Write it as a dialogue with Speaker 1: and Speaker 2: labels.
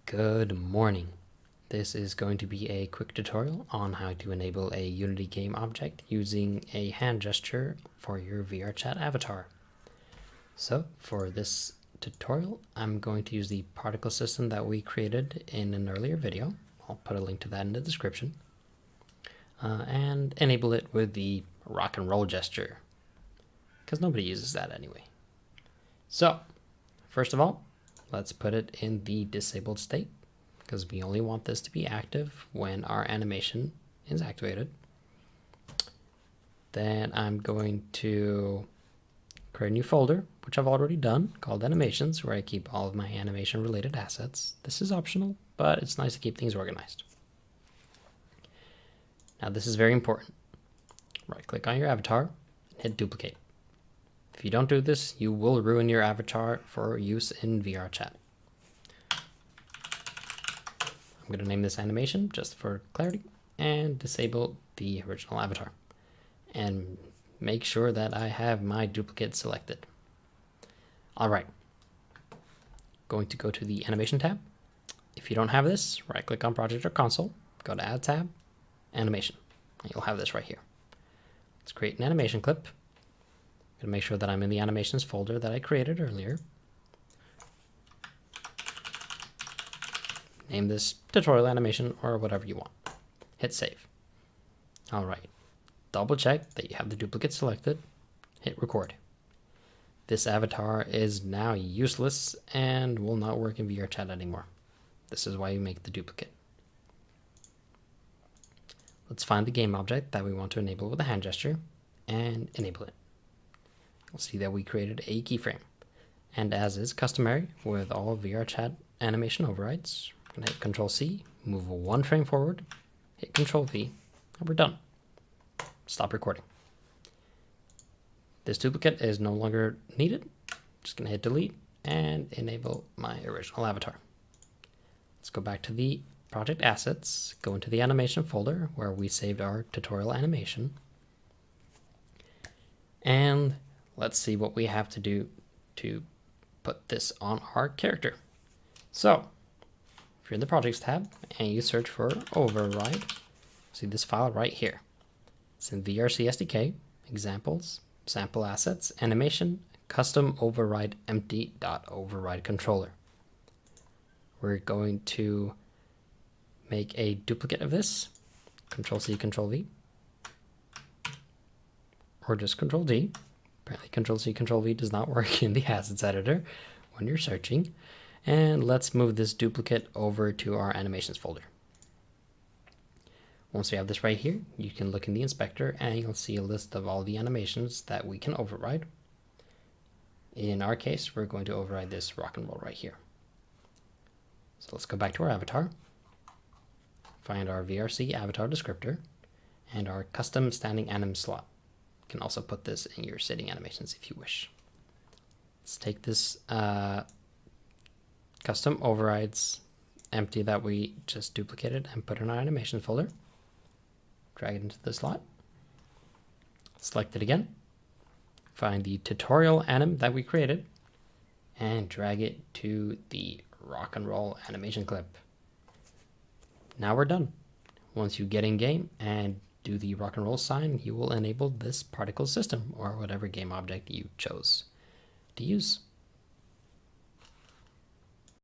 Speaker 1: Good morning. This is going to be a quick tutorial on how to enable a Unity game object using a hand gesture for your VRChat avatar. So for this tutorial, I'm going to use the particle system that we created in an earlier video. I'll put a link to that in the description. And enable it with the rock and roll gesture, because nobody uses that anyway. So first of all, let's put it in the disabled state, because we only want this to be active when our animation is activated. Then I'm going to create a new folder, which I've already done, called Animations, where I keep all of my animation related assets. This is optional, but it's nice to keep things organized. Now this is very important. Right click on your avatar and hit duplicate. If you don't do this, you will ruin your avatar for use in VRChat. I'm going to name this animation just for clarity and disable the original avatar. And make sure that I have my duplicate selected. All right. Going to go to the animation tab. If you don't have this, right click on project or console, go to add tab, animation, and you'll have this right here. Let's create an animation clip. I'm going to make sure that I'm in the animations folder that I created earlier. Name this tutorial animation or whatever you want. Hit save. All right. Double check that you have the duplicate selected. Hit record. This avatar is now useless and will not work in VRChat anymore. This is why you make the duplicate. Let's find the game object that we want to enable with a hand gesture and enable it. You'll see that we created a keyframe. And as is customary with all VRChat animation overrides, we're going to hit Control-C, move one frame forward, hit Control-V, and we're done. Stop recording. This duplicate is no longer needed. Just going to hit delete and enable my original avatar. Let's go back to the project assets, go into the animation folder where we saved our tutorial animation. And let's see what we have to do to put this on our character. So if you're in the projects tab and you search for override, see this file right here. It's in VRC SDK, examples, sample assets, animation, custom override empty.override controller. We're going to make a duplicate of this, Control-C, Control-V, or just Control-D. Apparently Control-C, Control-V does not work in the assets editor when you're searching. And let's move this duplicate over to our animations folder. Once we have this right here, you can look in the inspector and you'll see a list of all the animations that we can override. In our case, we're going to override this rock and roll right here. So let's go back to our avatar, find our VRC avatar descriptor, and our custom standing anim slot. You can also put this in your sitting animations if you wish. Let's take this custom overrides empty that we just duplicated and put in our animation folder. Drag it into the slot. Select it again. Find the tutorial anim that we created and drag it to the rock and roll animation clip. Now we're done. Once you get in game and do the rock and roll sign, you will enable this particle system or whatever game object you chose to use.